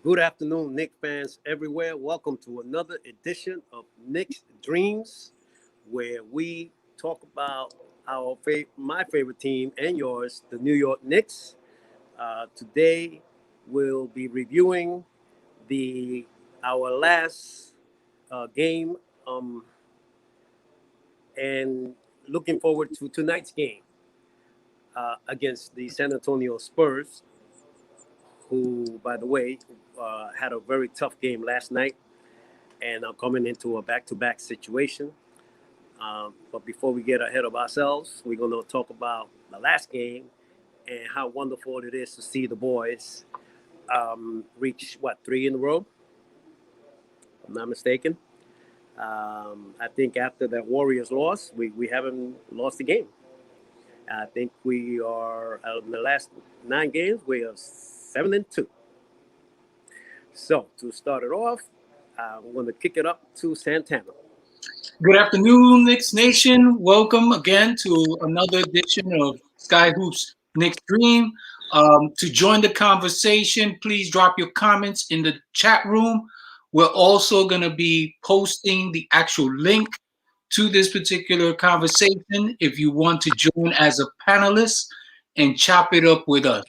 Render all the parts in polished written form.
Good afternoon, Knicks fans everywhere. Welcome to another edition of Knicks Dreams, where we talk about my favorite team and yours, the New York Knicks. Today, we'll be reviewing the our last game and looking forward to tonight's game against the San Antonio Spurs, who, by the way, had a very tough game last night and are coming into a back-to-back situation. But before we get ahead of ourselves, we're going to talk about the last game and how wonderful it is to see the boys reach, three in a row, if I'm not mistaken. I think after that Warriors loss, we haven't lost a game. I think we are, out of the last 9 games, we are 7-2. So to start it off, I'm going to kick it up to Santana. Good afternoon, Knicks Nation. Welcome again to another edition of Sky Hoops Knicks Dream. To join the conversation, please drop your comments in the chat room. We're also going to be posting the actual link to this particular conversation if you want to join as a panelist and chop it up with us.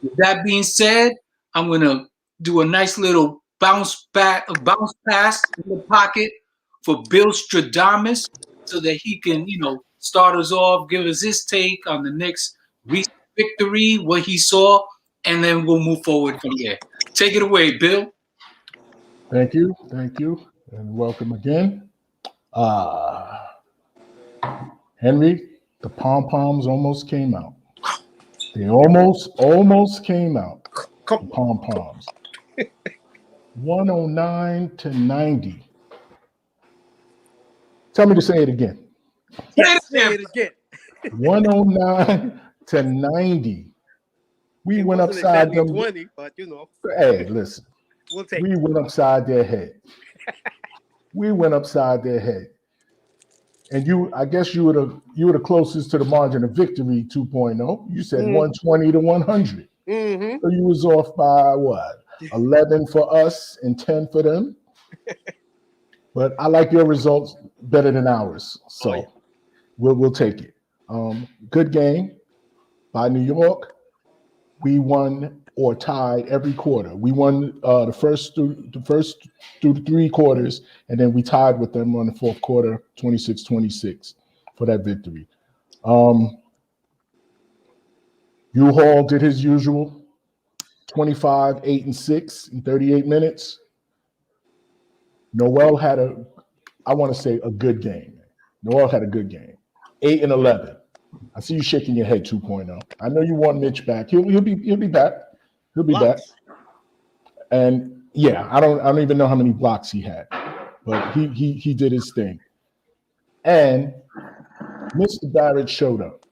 With that being said, I'm going to do a nice little bounce pass in the pocket for Bill Stradamus so that he can, start us off, give us his take on the Knicks' recent victory, what he saw, and then we'll move forward from there. Take it away, Bill. Thank you, and welcome again. Henry, the pom-poms almost came out. They almost came out. The pom-poms. 109-90. Tell me to say it again. Yes, say it again. 109-90. We went upside exactly them. 20, but Hey, listen. We went upside their head. And I guess you were the closest to the margin of victory 2.0. You said 120 to 100. Mm-hmm. So you was off by what? 11 for us and 10 for them. But I like your results better than ours. So we'll take it. Good game by New York. We won or tied every quarter. We won the first through the 3 quarters, and then we tied with them on the fourth quarter, 26-26 for that victory. U-Haul did his usual, 25, 8, and 6 in 38 minutes. Noel had a good game. Noel had a good game. 8 and 11. I see you shaking your head, 2.0. I know you want Mitch back. He'll be back. He'll be back. And yeah, I don't even know how many blocks he had, but he did his thing. And Mr. Barrett showed up.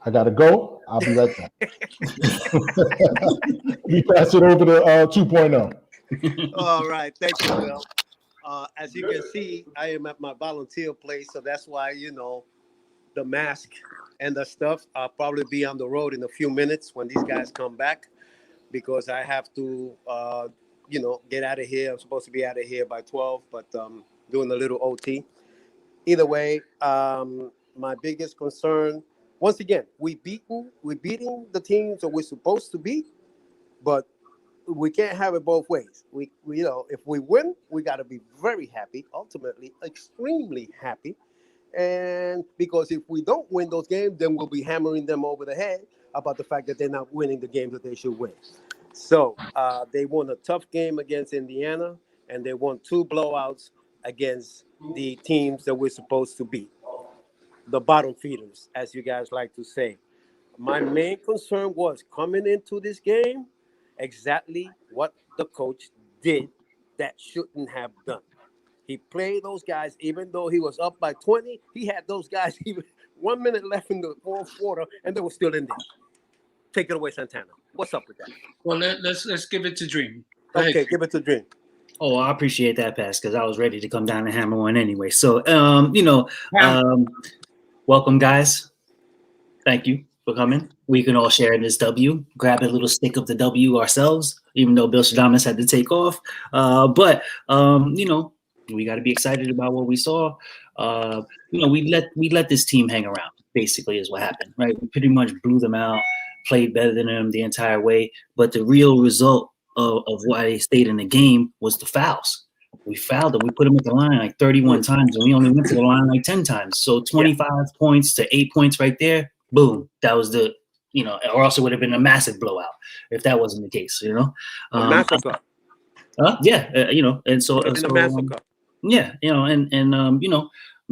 I gotta go. I'll be right back. We pass it over to 2.0. All right, thank you, Will. As you can see, I am at my volunteer place, so that's why the mask and the stuff. I'll probably be on the road in a few minutes when these guys come back, because I have to, get out of here. I'm supposed to be out of here by 12, but doing a little OT. Either way, my biggest concern, once again, we're beating the teams that we're supposed to beat, but we can't have it both ways. We if we win, we got to be very happy, ultimately extremely happy. And because if we don't win those games, then we'll be hammering them over the head about the fact that they're not winning the games that they should win. So they won a tough game against Indiana, and they won 2 blowouts against the teams that we're supposed to beat, the bottom feeders, as you guys like to say. My main concern was coming into this game, exactly what the coach did that shouldn't have done. He played those guys, even though he was up by 20. He had those guys even 1 minute left in the fourth quarter, and they were still in there. Take it away, Santana. What's up with that? Well, let's give it to Dream. Okay, give it to Dream. Oh, I appreciate that, Pass, because I was ready to come down and hammer one anyway. So, welcome, guys. Thank you. for coming. We can all share in this W, grab a little stick of the W ourselves, even though Bill Stradamus had to take off. But we got to be excited about what we saw. We let this team hang around, basically, is what happened, right? We pretty much blew them out, played better than them the entire way. But the real result of why they stayed in the game was the fouls. We fouled them. We put them at the line like 31 times, and we only went to the line like 10 times. So 25 points to 8 points right there. Boom. That was or else it would have been a massive blowout if that wasn't the case, A massacre. And so, In a massacre.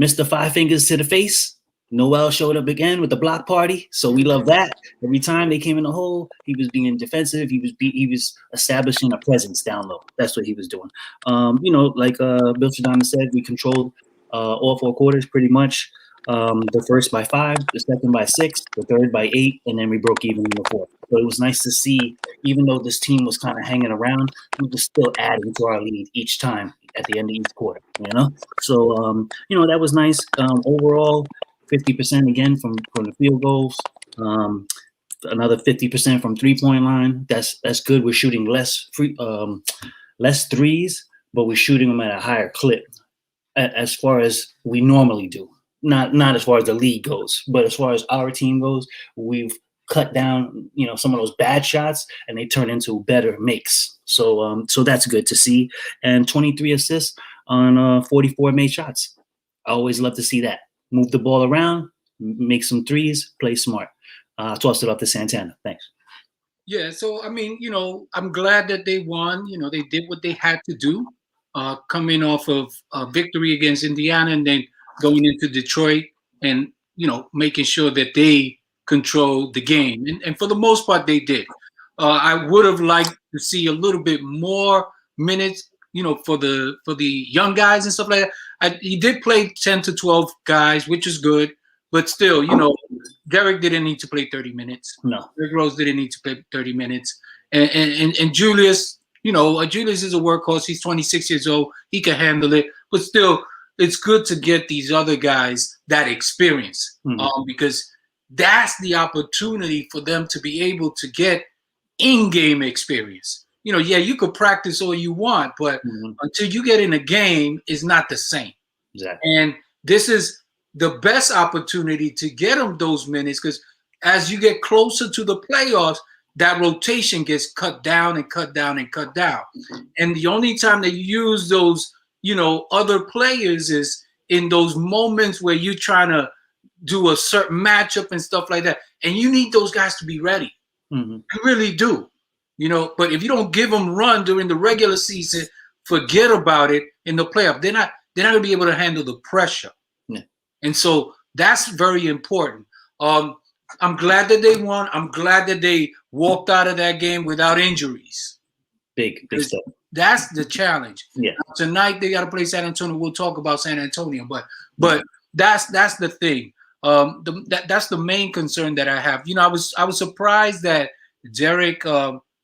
Mr. Five Fingers to the face. Noel showed up again with the block party, so we love that. Every time they came in the hole, he was being defensive. He was establishing a presence down low. That's what he was doing. Like Bill Stradamus said, we controlled all 4 quarters pretty much. The first by 5, the second by 6, the third by 8, and then we broke even in the fourth. So it was nice to see, even though this team was kind of hanging around, we were still adding to our lead each time at the end of each quarter. So that was nice. Overall, 50% again from the field goals. Another 50% from 3-point line. That's good. We're shooting less threes, but we're shooting them at a higher clip as far as we normally do. Not as far as the league goes, but as far as our team goes, we've cut down, some of those bad shots, and they turn into better makes. So that's good to see. And 23 assists on 44 made shots. I always love to see that. Move the ball around, make some threes, play smart. Toss it up to Santana. Thanks. Yeah, so I'm glad that they won. They did what they had to do, coming off of a victory against Indiana and then going into Detroit and making sure that they controlled the game. And for the most part, they did. I would have liked to see a little bit more minutes, for the young guys and stuff like that. He did play 10 to 12 guys, which is good, but still, Derek didn't need to play 30 minutes. No, Rick Rose didn't need to play 30 minutes, and Julius, Julius is a workhorse. He's 26 years old. He can handle it, but still, it's good to get these other guys that experience, because that's the opportunity for them to be able to get in-game experience. You could practice all you want, but until you get in a game, it's not the same. Exactly. And this is the best opportunity to get them those minutes, because as you get closer to the playoffs, that rotation gets cut down and cut down and cut down. And the only time that you use those, other players is in those moments where you're trying to do a certain matchup and stuff like that. And you need those guys to be ready. You really do. But if you don't give them run during the regular season, forget about it in the playoff. They're not going to be able to handle the pressure. Yeah. And so that's very important. I'm glad that they won. I'm glad that they walked out of that game without injuries. Big step. That's the challenge. Yeah. Now, tonight they got to play San Antonio. We'll talk about San Antonio, but that's the thing. That's the main concern that I have. I was surprised that Derek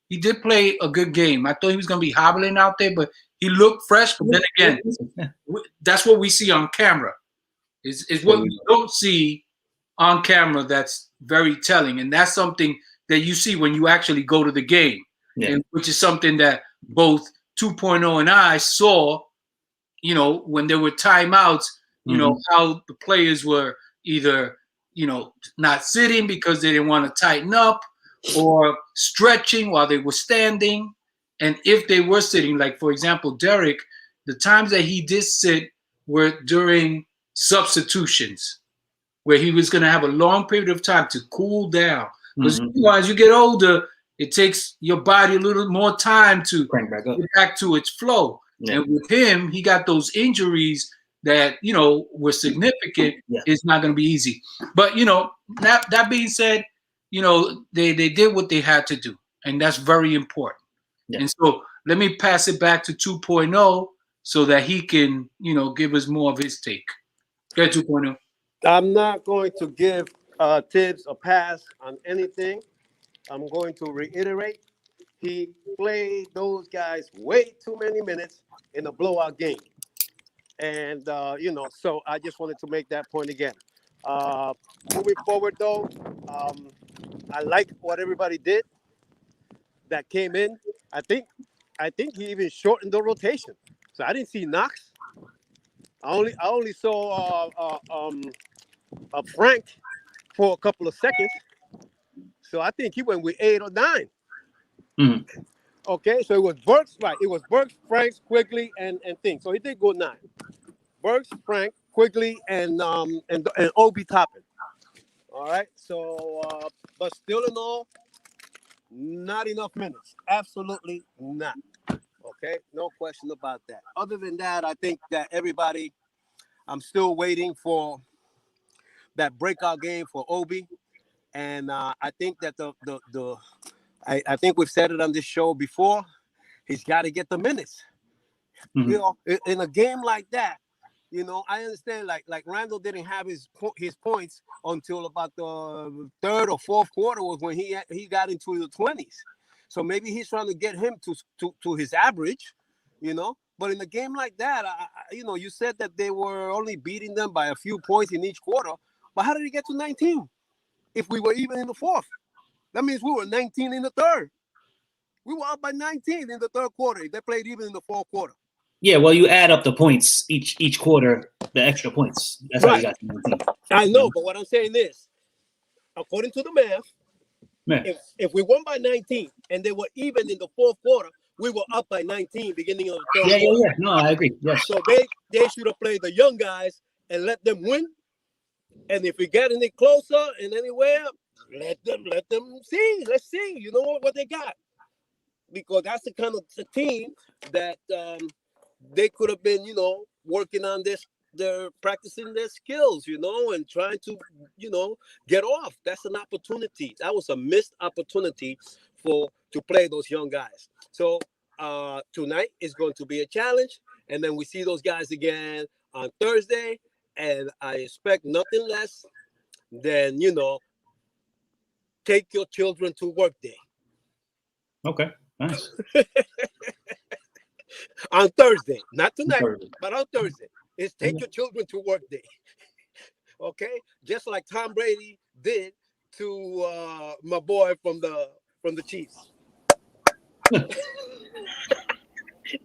he did play a good game. I thought he was going to be hobbling out there, but he looked fresh. But then again, that's what we see on camera. Is what we don't see on camera. That's very telling, and that's something that you see when you actually go to the game, and which is something that both 2.0 and I saw. When there were timeouts, how the players were either not sitting because they didn't want to tighten up, or stretching while they were standing. And if they were sitting, like for example, Derek, the times that he did sit were during substitutions, where he was going to have a long period of time to cool down. Because as you get older, it takes your body a little more time to get back to its flow. Yeah. And with him, he got those injuries that were significant. It's not going to be easy. But that being said, they did what they had to do, and that's very important. Yeah. And so let me pass it back to 2.0 so that he can give us more of his take. Go ahead, 2.0. I'm not going to give Tibbs a pass on anything. I'm going to reiterate. He played those guys way too many minutes in a blowout game. And, so I just wanted to make that point again. Moving forward, though, I like what everybody did that came in. I think he even shortened the rotation. So I didn't see Knox. I only saw Frank for a couple of seconds. So I think he went with 8 or 9. Mhm. Okay, so it was Burks, right? It was Burks, Franks, Quigley, and things. So he did go 9. Burks, Frank, Quigley, and Obi Toppin. All right. So, but still in all, not enough minutes. Absolutely not. Okay, no question about that. Other than that, I think that everybody. I'm still waiting for that breakout game for Obi, and I think that I think we've said it on this show before. He's got to get the minutes. Mhm. You know, in a game like that, you know, I understand. Like Randall didn't have his points until about the third or fourth quarter was when he got into the 20s. So maybe he's trying to get him to his average, you know. But in a game like that, you know, you said that they were only beating them by a few points in each quarter. But how did he get to 19? If we were even in the fourth, that means we were 19 in the third. We were up by 19 in the third quarter. They played even in the fourth quarter. Yeah, well, you add up the points each quarter, the extra points. That's how you got to 19. I know, but what I'm saying is, according to the math, Yeah. if we won by 19 and they were even in the fourth quarter, we were up by 19 beginning of the third quarter. Yeah. No, I agree. Yes. So they should have played the young guys and let them win. And if we get any closer and anywhere, let them see. Let's see. You know what they got, because that's the kind of team that they could have been, you know, working on this. They're practicing their skills, you know, and trying to, you know, get off. That's an opportunity. That was a missed opportunity to play those young guys. So tonight is going to be a challenge, and then we see those guys again on Thursday, and I expect nothing less than, you know, take your children to work day. Okay. Nice. On Thursday, not tonight, Thursday. but on Thursday. It's take your children to work day. Okay, just like Tom Brady did to my boy from the Chiefs. Take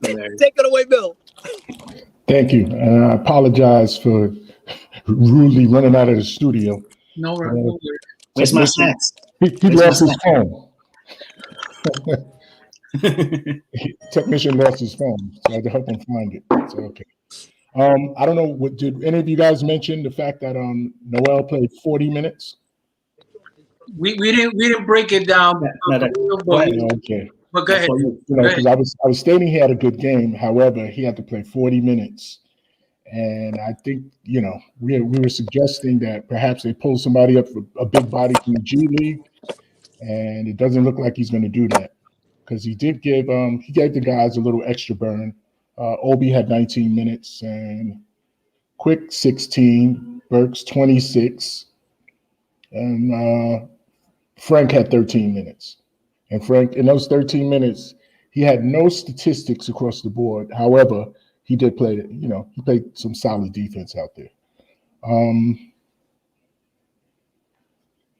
it away, Bill. Thank you. And I apologize for rudely running out of the studio. No, no. Where's my snacks? He lost his phone. Technician lost his phone, so I had to help him find it. So okay. I don't know. Did any of you guys mention the fact that Noel played 40 minutes? We didn't break it down. Okay. But go ahead. You know, because I was stating he had a good game. However, he had to play 40 minutes, and I think, you know, we were suggesting that perhaps they pull somebody up for a big body from the G League, and it doesn't look like he's going to do that, because he did give he gave the guys a little extra burn. Obi had 19 minutes, and Quick 16, Burks 26, and Frank had 13 minutes. And Frank, in those 13 minutes, he had no statistics across the board. However, he did play, you know, he played some solid defense out there.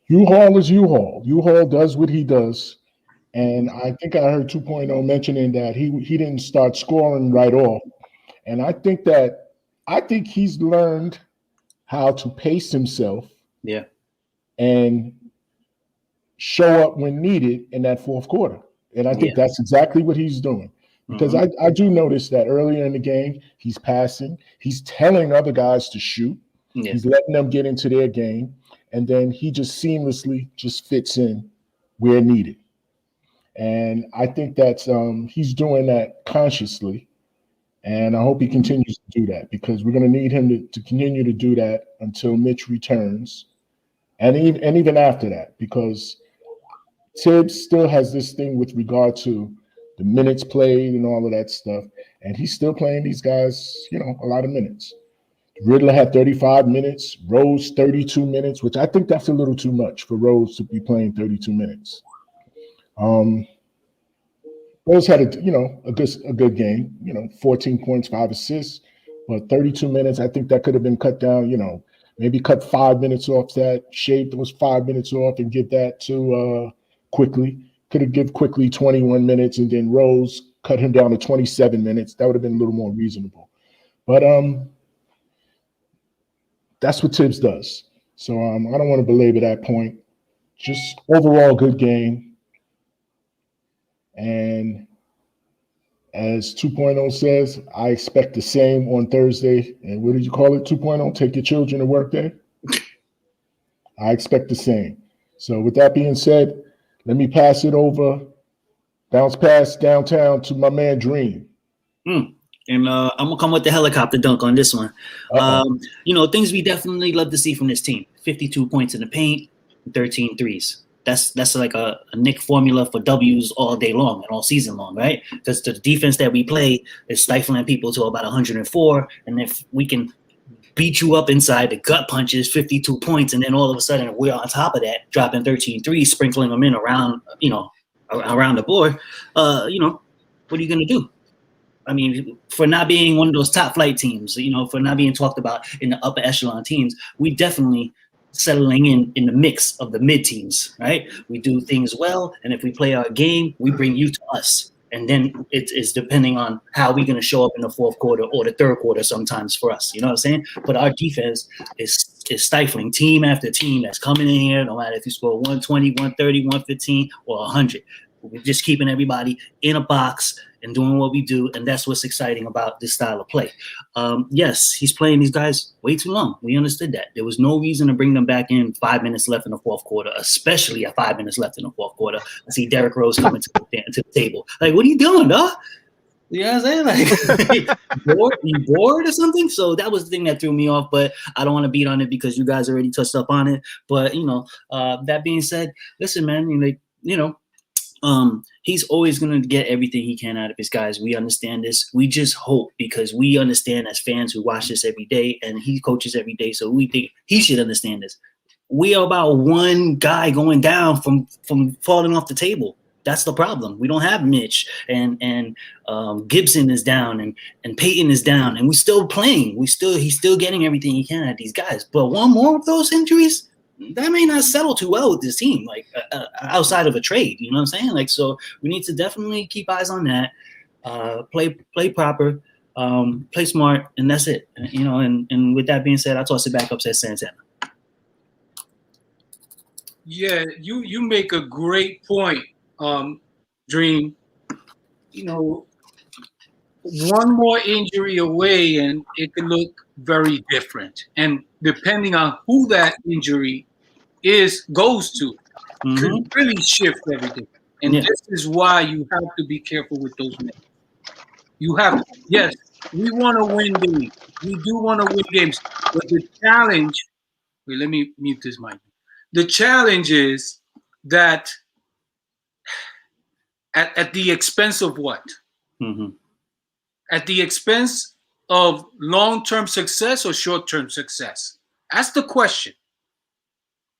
U-Haul is U-Haul. U-Haul does what he does. And I think I heard 2.0 mentioning that he didn't start scoring right off. And I think he's learned how to pace himself. Yeah. And show up when needed in that fourth quarter. And I think that's exactly what he's doing. Because I do notice that earlier in the game, he's passing. He's telling other guys to shoot. Yeah. He's letting them get into their game. And then he just seamlessly just fits in where needed. And I think that's he's doing that consciously. And I hope he continues to do that, because we're going to need him to continue to do that until Mitch returns. And even after that, because Tibbs still has this thing with regard to the minutes played and all of that stuff. And he's still playing these guys, you know, a lot of minutes. Riddler had 35 minutes, Rose 32 minutes, which I think that's a little too much for Rose to be playing 32 minutes. Rose had a good game, you know, 14 points, 5 assists, but 32 minutes, I think that could have been cut down, you know, maybe cut 5 minutes off that, shave those 5 minutes off and give that to Quickly. Could have give Quickly 21 minutes and then Rose cut him down to 27 minutes. That would have been a little more reasonable. But that's what Tibbs does. So I don't want to belabor that point. Just overall good game. And as 2.0 says, I expect the same on Thursday. And what did you call it, 2.0? Take your children to work day? I expect the same. So with that being said, let me pass it over, bounce pass downtown to my man Dream. And I'm going to come with the helicopter dunk on this one. Things we definitely love to see from this team. 52 points in the paint, 13 threes. That's like a Knick formula for W's all day long and all season long, right? Because the defense that we play is stifling people to about 104. And if we can beat you up inside the gut punches, 52 points, and then all of a sudden we're on top of that, dropping 13 threes, sprinkling them in around the board, what are you going to do? I mean, for not being one of those top flight teams, for not being talked about in the upper echelon teams, we definitely settling in the mix of the mid teams, right? We do things well, and if we play our game, we bring you to us. And then it's depending on how we're going to show up in the fourth quarter or the third quarter sometimes for us. You know what I'm saying? But our defense is stifling team after team that's coming in here, no matter if you score 120, 130, 115, or 100. We're just keeping everybody in a box and doing what we do, and that's what's exciting about this style of play. Yes, he's playing these guys way too long. We understood that. There was no reason to bring them back in 5 minutes left in the fourth quarter, especially at 5 minutes left in the fourth quarter. I see Derrick Rose coming to the table. Like, what are you doing, dog? You know what I'm saying? Like, you bored or something? So that was the thing that threw me off, but I don't want to beat on it because you guys already touched up on it. But, that being said, listen, man, he's always going to get everything he can out of his guys. We understand this. We just hope, because we understand as fans who watch this every day, and he coaches every day, so we think he should understand this. We are about one guy going down from falling off the table. That's the problem. We don't have Mitch and Gibson is down and Peyton is down, and we're still playing. He's still getting everything he can out of these guys. But one more of those injuries, that may not settle too well with this team, like outside of a trade. You know what I'm saying? Like, so we need to definitely keep eyes on that. Play proper, play smart, and that's it. And with that being said, I'll toss it back up to Santana. Yeah, you make a great point, Dream. One more injury away and it could look very different. And depending on who that injury goes to, could really shift everything. And this is why you have to be careful with those men. You have to. Yes, we want to win games. We do want to win games. But the challenge, let me mute this mic. The challenge is that at the expense of what? At the expense of long-term success or short-term success? That's the question.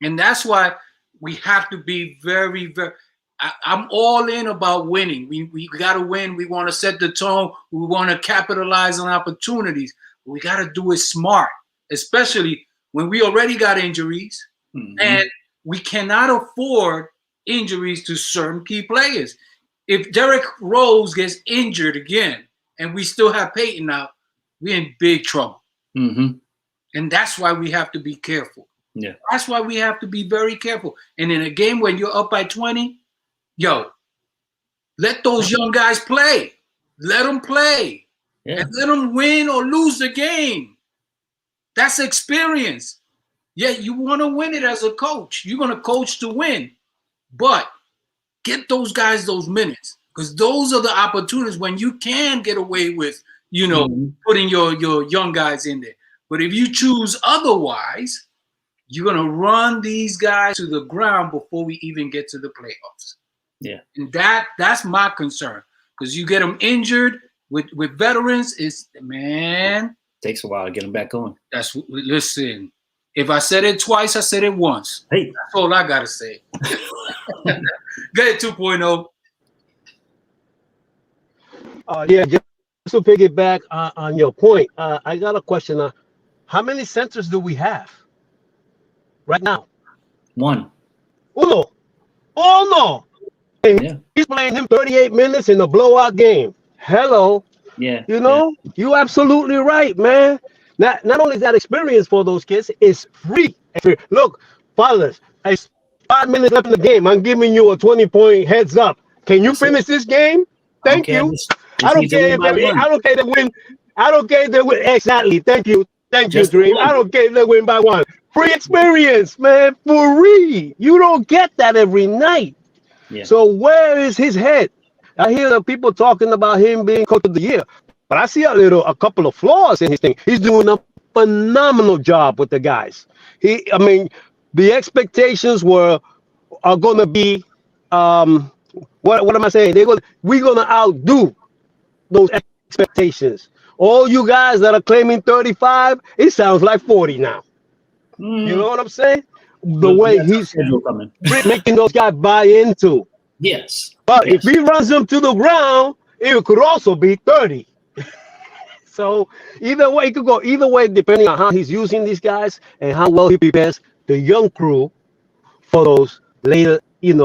And that's why we have to be very, very – I'm all in about winning. We got to win. We want to set the tone. We want to capitalize on opportunities. We got to do it smart, especially when we already got injuries. And we cannot afford injuries to certain key players. If Derrick Rose gets injured again and we still have Peyton out, we're in big trouble. And that's why we have to be careful. Yeah, that's why we have to be very careful. And in a game when you're up by 20, let those young guys play. Let them play. And let them win or lose the game. That's experience. Yeah, you want to win it as a coach. You're going to coach to win. But get those guys those minutes, because those are the opportunities when you can get away with, putting your young guys in there. But if you choose otherwise, you're going to run these guys to the ground before we even get to the playoffs. Yeah. And that's my concern, because you get them injured with veterans, takes a while to get them back on. Listen, if I said it twice, I said it once. Hey. That's all I got to say. Go ahead, 2.0. Just to piggyback on your point, I got a question. How many centers do we have? right now? One. Uno. Oh no. And Yeah. he's playing him 38 minutes in a blowout game. Hello. Yeah. You know, you absolutely right, man. Not only is that experience for those kids, it's free. Look, fathers, it's 5 minutes left in the game. I'm giving you a 20-point heads up. Can you finish this game? I don't Thank care. you. Just I don't need to care win if by they, one. I don't care if they win. I don't care if they win. Exactly. Thank you. Thank you, Just Dream. one. I don't care if they win by one. Free experience, man. Free. You don't get that every night. Yeah. So where is his head? I hear the people talking about him being coach of the year, but I see a couple of flaws in his thing. He's doing a phenomenal job with the guys. I mean, the expectations are going to be, what am I saying? We're going to outdo those expectations. All you guys that are claiming 35, it sounds like 40 now. You know what I'm saying? The way he's making those guys buy into. Yes. But if he runs them to the ground, it could also be 30. So either way, it could go either way, depending on how he's using these guys and how well he prepares the young crew for those later,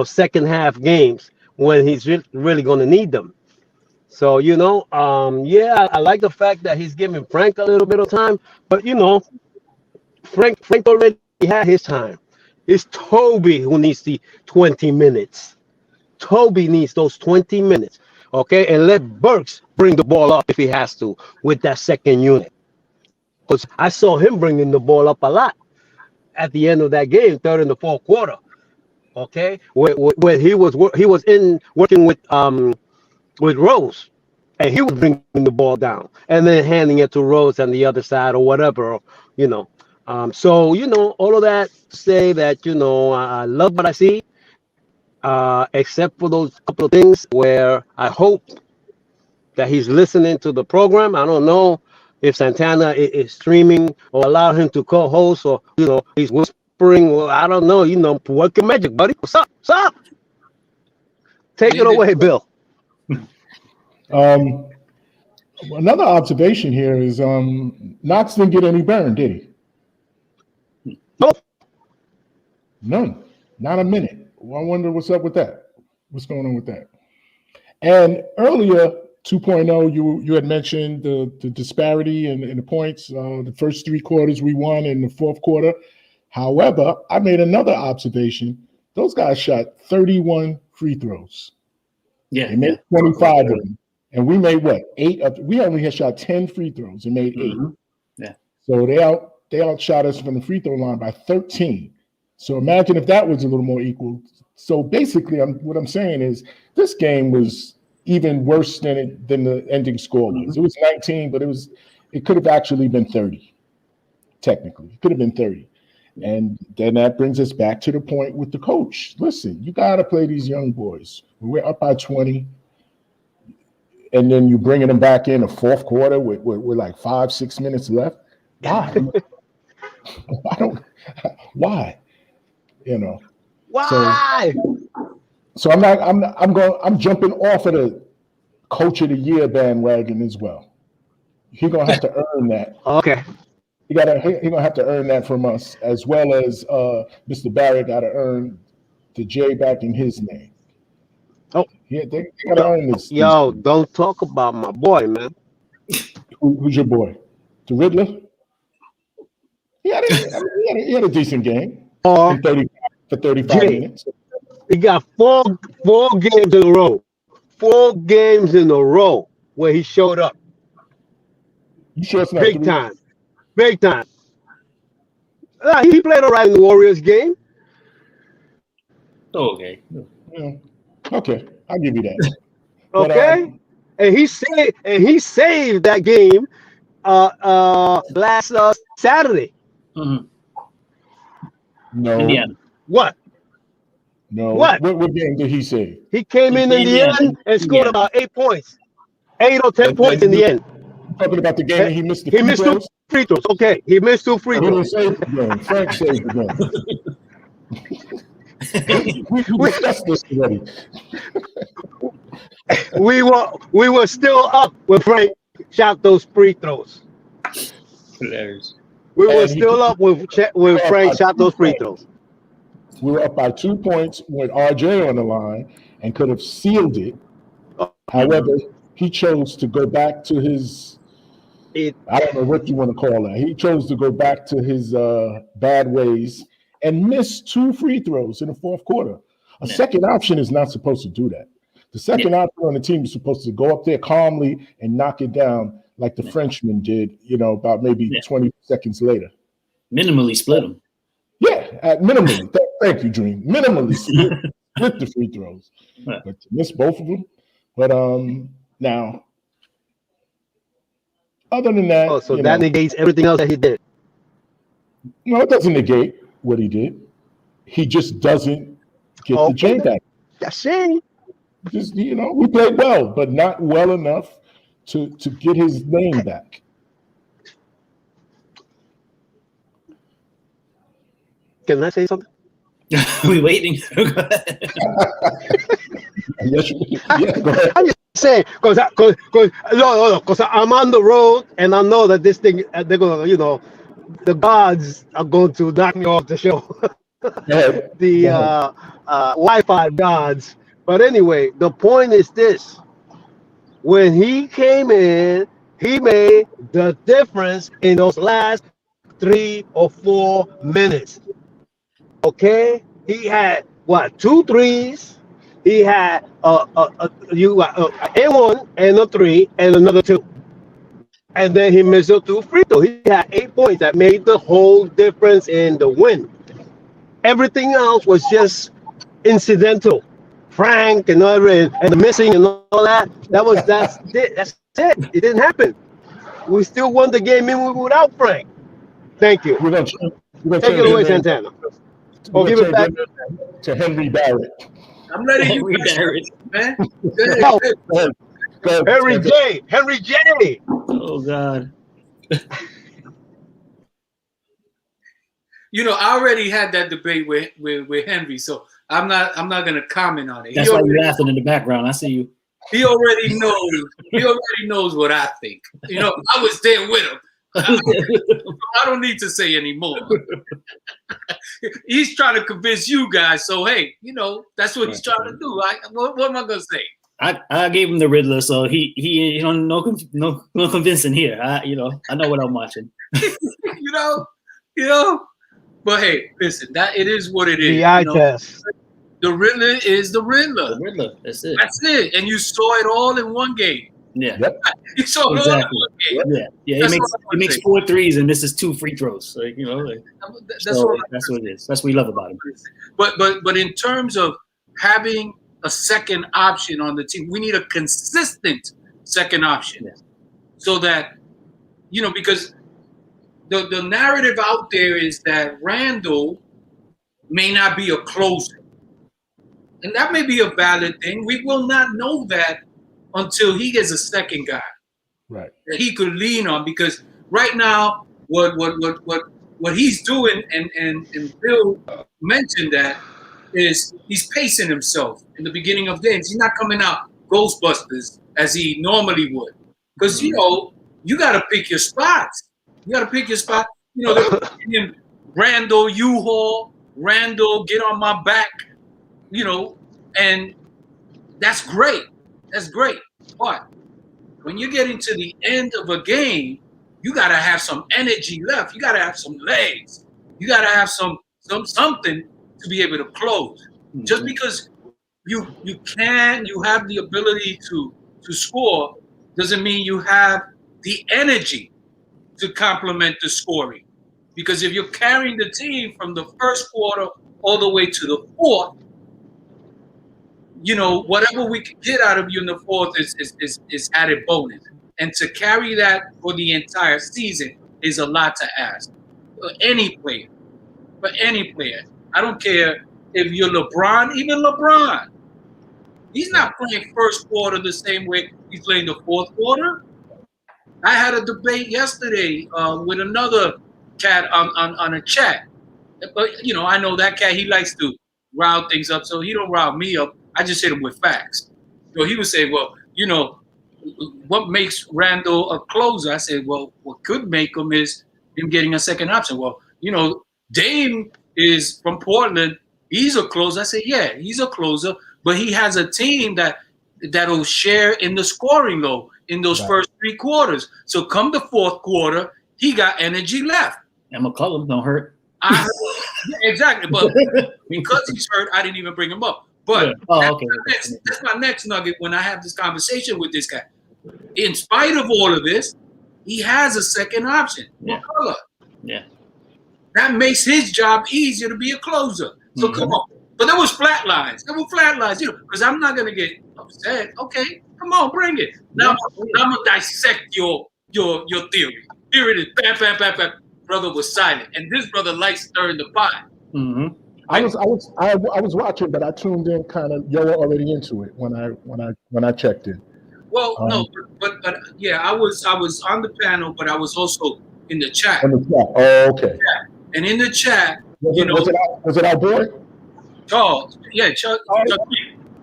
second half games when he's really going to need them. So, yeah, I like the fact that he's giving Frank a little bit of time, but Frank already had his time. It's Toby who needs the 20 minutes. Toby needs those 20 minutes, okay? And let Burks bring the ball up if he has to with that second unit. Because I saw him bringing the ball up a lot at the end of that game, third and the fourth quarter, okay? Where he was working with Rose, and he was bringing the ball down and then handing it to Rose on the other side or whatever, So, all of that to say that, I love what I see. Except for those couple of things where I hope that he's listening to the program. I don't know if Santana is streaming or allow him to co-host or, he's whispering. Well, I don't know, work your magic, buddy. What's up? What's up? Take it away, Bill. Another observation here is Knox didn't get any burn, did he? Nope. None. Not a minute. Well, I wonder what's up with that. What's going on with that? And earlier, 2.0, you had mentioned the disparity in the points. The first three quarters we won in the fourth quarter. However, I made another observation. Those guys shot 31 free throws. Yeah. They made 25 of them. And we made what? 8? We only had shot 10 free throws and made 8. Mm-hmm. Yeah. So they outshot us from the free throw line by 13. So imagine if that was a little more equal. So basically, what I'm saying is this game was even worse than the ending score was. Mm-hmm. It was 19, but it could have actually been 30. Technically, it could have been 30. And then that brings us back to the point with the coach. Listen, you got to play these young boys. We're up by 20, and then you're bringing them back in the fourth quarter with like 5-6 minutes left. Why? Why? Why? So I'm jumping off of the coach of the year bandwagon as well. He's gonna have to earn that. Okay. He's gonna have to earn that from us, as well as Mr. Barrett got to earn the J back in his name. Oh, yeah, they gotta earn this. Yo, don't talk about my boy, man. Who's your boy? The Riddler? He had a decent game. For 35 minutes. He got four games in a row. 4 games in a row where he showed up. You sure it's not Big 3? time. Big time. He played all right in the Warriors game. Okay. Yeah. Okay, I'll give you that. Okay. But, and he saved that game last Saturday. Mm-hmm. No. Indiana. What? No. What game did he save? He came in the end and scored about 8 points. 8 or 10 points in the end. Talking about the game he missed He missed 2 free throws. Okay, he missed 2 free throws. Frank saved the game. we discussed this already. we were still up when Frank shot those free throws. Hilarious. We were And he- still up when Frank shot those free throws. We were up by 2 points with RJ on the line and could have sealed it. However, he chose to go back to his, I don't know what you want to call that. He chose to go back to his bad ways and miss 2 free throws in the fourth quarter. A second option is not supposed to do that. The second option on the team is supposed to go up there calmly and knock it down like the Frenchman did, about maybe 20 seconds later. Minimally split them. Yeah, minimally. Thank you, Dream. Minimally split the free throws, but to miss both of them. But now, other than that, so that negates everything else that he did. No, it doesn't negate what he did. He just doesn't get the J back. That's it. Just we played well, but not well enough to get his name back. Can I say something? We waiting. Yes, go ahead. I'm just saying, because I'm on the road and I know that this thing, they're going to, the gods are going to knock me off the show. The Wi-Fi gods. But anyway, the point is this. When he came in, he made the difference in those last 3 or 4 minutes. Okay, he had 2 threes. He had a one and a 3 and another 2, and then he missed a 2 free throws. He had 8 points that made the whole difference in the win. Everything else was just incidental. Frank and the missing and all that. That's it. That's it. It didn't happen. We still won the game even without Frank. Thank you. We're gonna Take it away, Santana. Give it back to Henry Barrett. I'm letting you Barrett, man. Henry J. Oh God. I already had that debate with Henry, so I'm not gonna comment on it. That's why you're laughing in the background. I see you. He already knows. He already knows what I think. I was there with him. I don't need to say anymore. He's trying to convince you guys. So hey, that's what he's trying to do. What am I gonna say? I gave him the Riddler, so he no convincing here. I know what I'm watching. But hey, listen, that it is what it is. The eye test. The Riddler is the Riddler. The Riddler. That's it. That's it. And you saw it all in one game. Yeah. Yep. You saw it all in one game. Yeah. He makes 4 threes and misses 2 free throws. That's what it is. That's what we love about him. But in terms of having a second option on the team, we need a consistent second option, so that because the narrative out there is that Randall may not be a closer, and that may be a valid thing. We will not know that until he gets a second guy, right, that he could lean on. Because right now, what he's doing, and Bill mentioned that, is he's pacing himself in the beginning of games. He's not coming out Ghostbusters as he normally would, because you got to pick your spots. You got to pick your spot. They're Randall U-Haul, Randall get on my back, and that's great. That's great. But when you get into the end of a game, you got to have some energy left. You got to have some legs. You got to have some something to be able to close. Mm-hmm. Just because you have the ability to score doesn't mean you have the energy to complement the scoring. Because if you're carrying the team from the first quarter all the way to the fourth, whatever we can get out of you in the fourth is added bonus. And to carry that for the entire season is a lot to ask. For any player. I don't care if you're LeBron, even LeBron. He's not playing first quarter the same way he's playing the fourth quarter. I had a debate yesterday with another cat on a chat. But, I know that cat, he likes to rile things up, so he don't rile me up. I just hit him with facts. So he would say, well, what makes Randall a closer? I said, well, what could make him is him getting a second option. Well, Dame is from Portland. He's a closer. I said, yeah, he's a closer, but he has a team that'll share in the scoring though in those first 3 quarters. So come the fourth quarter, he got energy left. And McCollum don't hurt. Yeah, exactly, but because he's hurt, I didn't even bring him up. But that's my next nugget when I have this conversation with this guy. In spite of all of this, he has a second option. Yeah. McCullough. Yeah. That makes his job easier to be a closer. So come on. But there was flat lines. Because I'm not gonna get upset. Okay, come on, bring it. Now I'm gonna dissect your theory. Here it is. Bam, bam, bam, bam. Brother was silent, and this brother likes stirring the pot. Mm-hmm. I was watching, but I tuned in kind of. You were already into it when I checked in. Well, no, but yeah, I was on the panel, but I was also in the chat. In the chat. Oh, okay. Yeah. And in the chat, was it our boy? Charles? Yeah, Chuck. Yeah,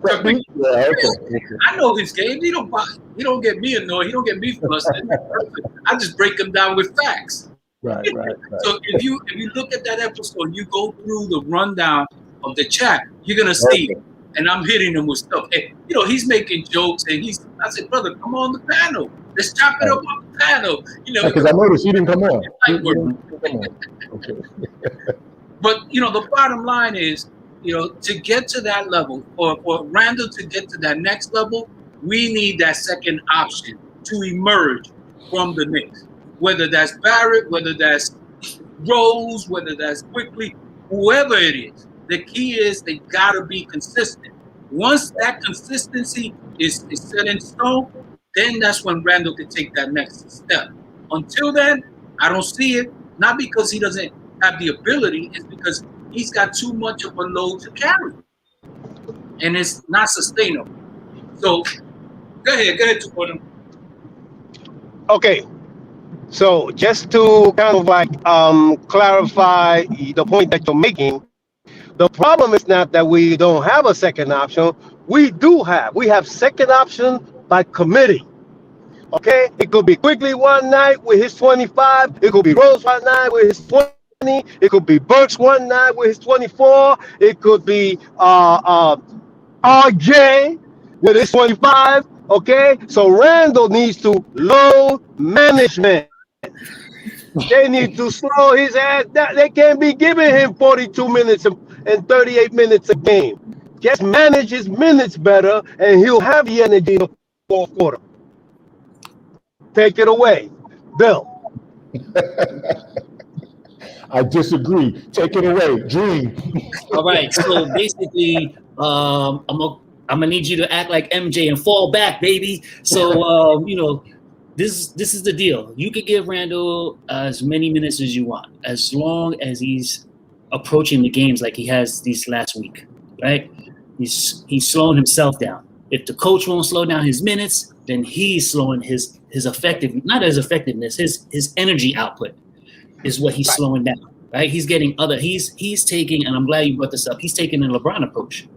okay. I know his game. He don't get me annoyed. He don't get me flustered. I just break them down with facts. Right. So if you look at that episode, you go through the rundown of the chat, you're gonna see. And I'm hitting him with stuff. And, he's making jokes, and I said, brother, come on the panel. Let's chop it up on the panel. Because I noticed he didn't come on. Okay. But the bottom line is, to get to that level, or for Randall to get to that next level, we need that second option to emerge from the Knicks. Whether that's Barrett, whether that's Rose, whether that's Quickly, whoever it is. The key is they gotta be consistent. Once that consistency is set in stone, then that's when Randall can take that next step. Until then, I don't see it. Not because he doesn't have the ability, it's because he's got too much of a load to carry. And it's not sustainable. So go ahead, Tupono. Okay. So just to kind of like clarify the point that you're making, the problem is not that we don't have a second option. We have second option by committee. Okay, it could be Quigley one night with his 25. It could be Rose one night with his 20. It could be Burks one night with his 24. It could be RJ with his 25. Okay, so Randall needs to load management. They need to slow his ass down. They can't be giving him 42 minutes and 38 minutes a game. Just manage his minutes better, and he'll have the energy in the fourth quarter. Take it away, Bill. I disagree. Take it away, Dream. All right. So basically, I'm gonna need you to act like MJ and fall back, baby. So this is the deal. You could give Randall as many minutes as you want, as long as he's approaching the games like he has these last week, right? He's slowing himself down. If the coach won't slow down his minutes, then he's slowing his effectiveness, his energy output is what he's slowing down, right? He's getting he's taking, and I'm glad you brought this up, he's taking a LeBron approach.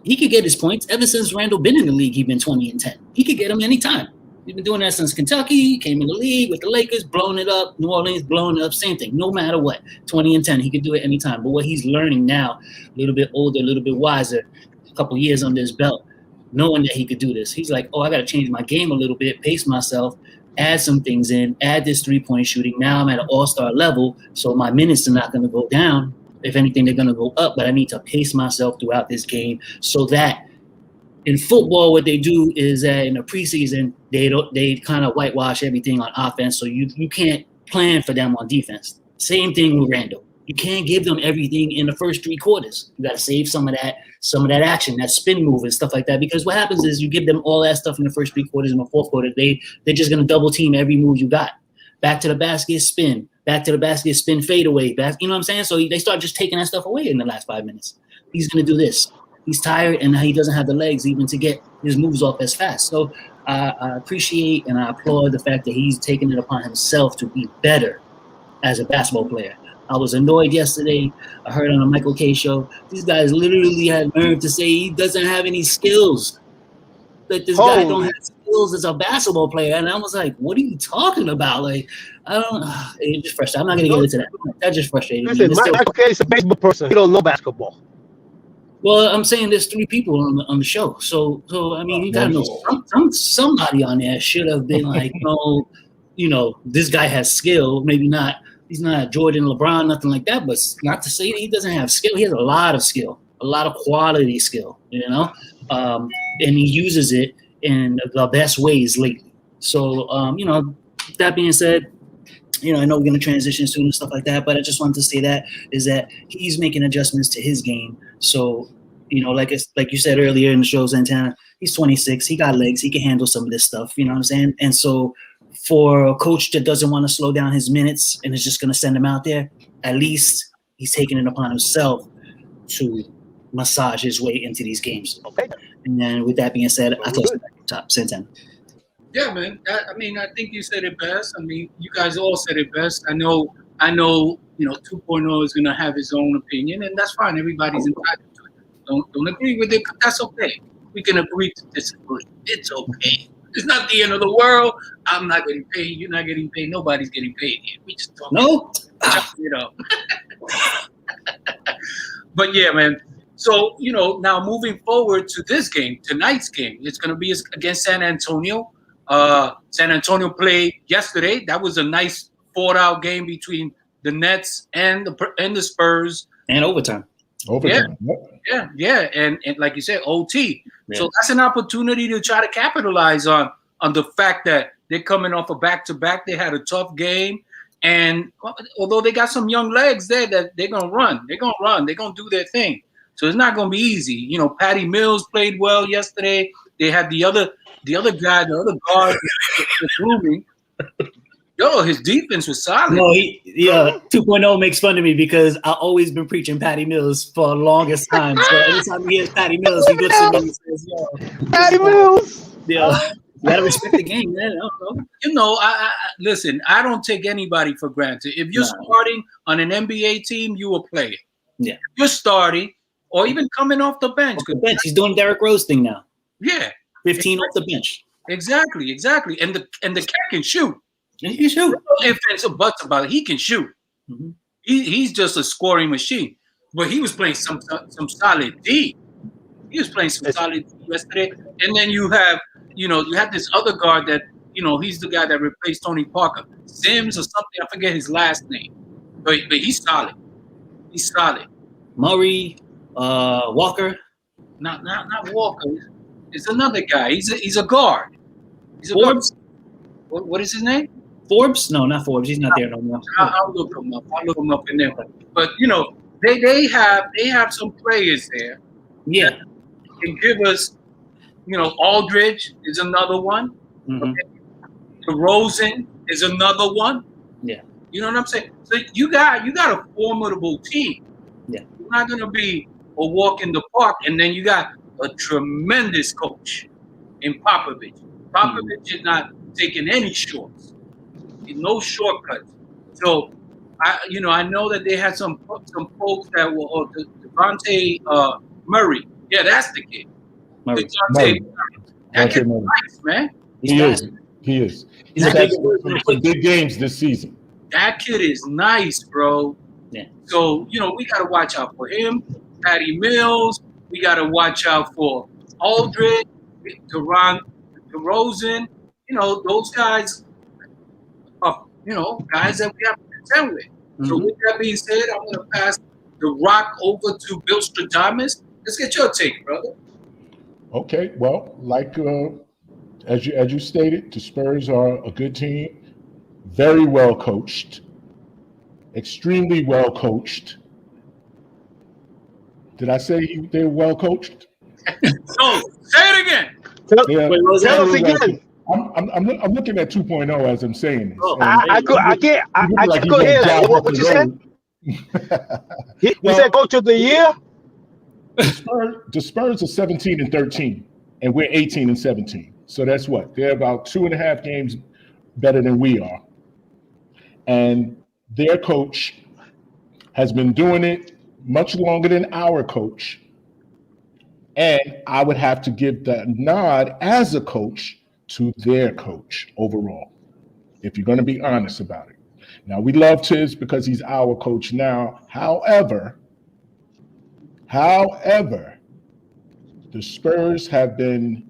He could get his points ever since Randall been in the league. He's been 20 and 10. He could get them anytime. He's been doing that since Kentucky, came in the league with the Lakers, blowing it up, New Orleans, blowing it up, same thing, no matter what. 20 and 10, he could do it anytime. But what he's learning now, a little bit older, a little bit wiser, a couple years under his belt, knowing that he could do this. He's like, I got to change my game a little bit, pace myself, add some things in, add this three-point shooting. Now I'm at an all-star level, so my minutes are not going to go down. If anything, they're going to go up, but I need to pace myself throughout this game so that in football, what they do is that in the preseason, they kind of whitewash everything on offense, so you can't plan for them on defense. Same thing with Randall. You can't give them everything in the first 3 quarters. You got to save some of that action, that spin move and stuff like that. Because what happens is you give them all that stuff in the first 3 quarters. In the fourth quarter, they're just going to double team every move you got. Back to the basket, spin. Back to the basket, spin, fade away. Back, you know what I'm saying? So they start just taking that stuff away in the last 5 minutes. He's going to do this. He's tired, and he doesn't have the legs even to get his moves off as fast. So I appreciate and I applaud the fact that he's taking it upon himself to be better as a basketball player. I was annoyed yesterday. I heard on the Michael K show, these guys literally had nerve to say he doesn't have any skills. that this guy don't have skills as a basketball player. And I was like, what are you talking about? Like, I don't. It just frustrated. I'm not gonna get into that. That just frustrated me. Listen, Michael K is a baseball person. He don't know basketball. Well, I'm saying there's 3 people on the show, so I mean, you gotta know somebody on there should have been like, this guy has skill. Maybe not. He's not Jordan, LeBron, nothing like that. But not to say that he doesn't have skill. He has a lot of skill, a lot of quality skill. And he uses it in the best ways lately. So, that being said, I know we're going to transition soon and stuff like that, but I just wanted to say that he's making adjustments to his game. So, like you said earlier in the show, Santana, he's 26. He got legs. He can handle some of this stuff. You know what I'm saying? And so for a coach that doesn't want to slow down his minutes and is just going to send him out there, at least he's taking it upon himself to massage his way into these games. Okay. And then with that being said, I toss it back to top, Santana. Yeah, man. I think you said it best. I mean, you guys all said it best. I know. 2.0 is gonna have his own opinion, and that's fine. Everybody's entitled to it. Don't agree with it, but that's okay. We can agree to disagree. It's okay. It's not the end of the world. I'm not getting paid. You're not getting paid. Nobody's getting paid here. We just talk. No. But yeah, man. So now moving forward to this game, tonight's game, it's gonna be against San Antonio. San Antonio played yesterday. That was a nice fought-out game between the Nets and the Spurs. And overtime. Yeah. And like you said, OT. Yeah. So that's an opportunity to try to capitalize on the fact that they're coming off a back-to-back. They had a tough game. And although they got some young legs there that they're going to run. They're going to do their thing. So it's not going to be easy. Patty Mills played well yesterday. They had the other guy, the other guard was grooming. His defense was solid. No, 2.0 makes fun of me because I've always been preaching Patty Mills for the longest time. So every time he hears Patty Mills, he looks at me and says, Patty Mills. You gotta respect the game, man. I listen, I don't take anybody for granted. If you're starting on an NBA team, you a player. Yeah. If you're starting or even coming off the bench. He's doing Derrick Rose thing now. Yeah. 15 off the bench. Exactly. And the cat can shoot. He can shoot. No ifs, ands, or buts about it. He can shoot. Mm-hmm. He's just a scoring machine. But he was playing some solid D. He was playing some solid D yesterday. And then you have this other guard that, he's the guy that replaced Tony Parker. Sims or something. I forget his last name. But he's solid. He's solid. Murray, Walker. Not Walker. It's another guy. He's a guard. He's a Forbes? guard. What is his name? Forbes? No, not Forbes. He's not there no more. I'll look him up in there. But they have some players there. Yeah. That can give us, Aldridge is another one. Mm-hmm. DeRozan is another one. Yeah. You know what I'm saying? So you got a formidable team. Yeah. You're not gonna be a walk in the park, and then you got a tremendous coach in Popovich. Popovich is not taking any shorts, no shortcuts. So I know that they had some folks that were Devontae Murray. Yeah, that's the kid. Murray. That kid's nice, man. He is. He's had some big games this season. That kid is nice, bro. Yeah. So, we got to watch out for him. Patty Mills. We got to watch out for Aldridge, DeRozan. Those guys are, guys that we have to contend with. Mm-hmm. So with that being said, I'm going to pass the rock over to Bill Stradamus. Let's get your take, brother. Okay. Well, like as you stated, the Spurs are a good team, very well coached, extremely well coached. Did I say they're well coached? No, say it again. Tell us again. I'm looking at 2.0 as I'm saying this. Oh, I can't go ahead. What you said? You said coach of the year? The Spurs are 17-13, and we're 18-17. So that's what? They're about 2.5 games better than we are. And their coach has been doing it much longer than our coach. And I would have to give the nod as a coach to their coach overall, if you're going to be honest about it. Now, we love Tibbs because he's our coach now. However, the Spurs have been,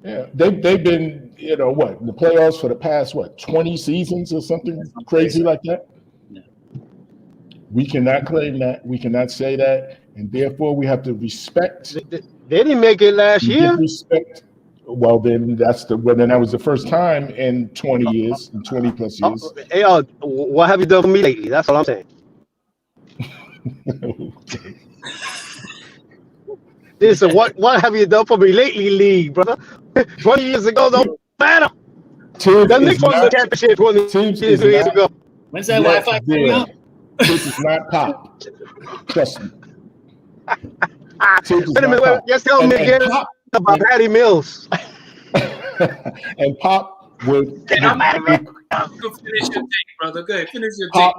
they've been, in the playoffs for the past, 20 seasons or something crazy like that? Yeah. We cannot claim that. We cannot say that. And therefore, we have to respect. They didn't make it last year. Respect. Well, then then that was the first time in 20 years, in 20 plus years. Hey, what have you done for me lately? That's all I'm saying. Okay. This is what have you done for me lately, league, brother? 20 years ago, don't matter. The Knicks won the championship 20 years ago. When's that Wi-Fi coming up? This is not Pop. Trust me. Wait a minute, just tell me again about Patty Mills. And Pop would. Finish your take, brother. Go ahead, finish your take.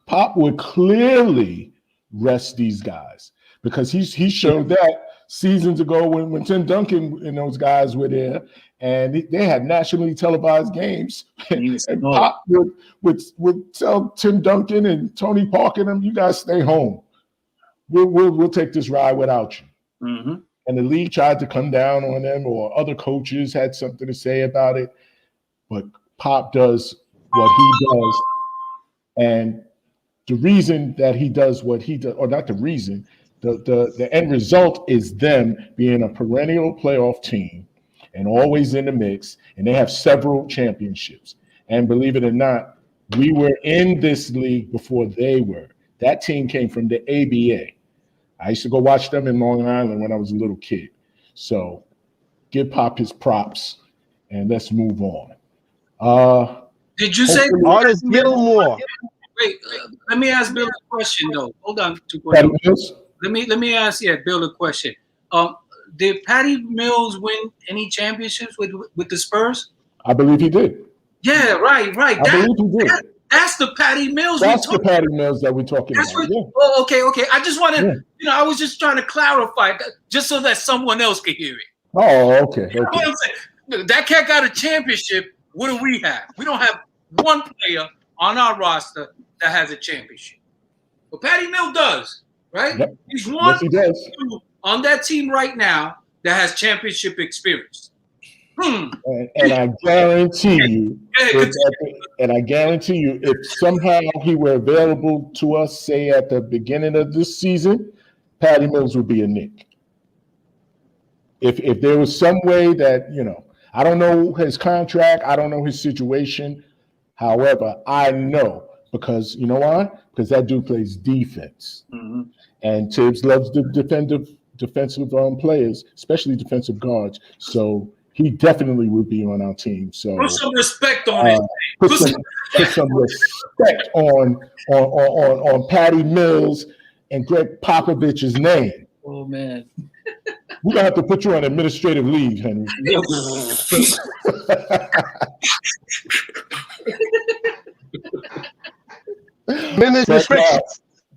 Pop would clearly rest these guys because he showed that seasons ago when Tim Duncan and those guys were there, and they had nationally televised games. And Pop would tell Tim Duncan and Tony Parker and them, "You guys stay home. We'll take this ride without you." Mm-hmm. And the league tried to come down on them, or other coaches had something to say about it. But Pop does what he does. And the reason that he does what he does, or not the reason, the end result is them being a perennial playoff team and always in the mix. And they have several championships. And believe it or not, we were in this league before they were. That team came from the ABA. I used to go watch them in Long Island when I was a little kid. So give Pop his props and let's move on. Did you say Artist Gilmore? Wait, let me ask Bill a question though. Hold on, 2 questions. Let me ask Bill a question. Did Patty Mills win any championships with the Spurs? I believe he did. Yeah, right. I believe he did. That's the Patty Mills. That's the Patty Mills that we're talking about. Yeah. Oh, okay. I just wanted, I was just trying to clarify, just so that someone else could hear it. Oh, okay. You know what I'm saying? That cat got a championship. What do we have? We don't have one player on our roster that has a championship. But Patty Mills does, right? Yep. He's one on that team right now that has championship experience. And I guarantee you, if somehow he were available to us, say at the beginning of this season, Patty Mills would be a Knick. If there was some way that, I don't know his contract, I don't know his situation. However, I know because you know why? Because that dude plays defense, and Tibbs loves the defensive players, especially defensive guards. So he definitely would be on our team. So put some respect on it. Put some respect on Patty Mills and Greg Popovich's name. Oh man, we're gonna have to put you on administrative leave, Henry.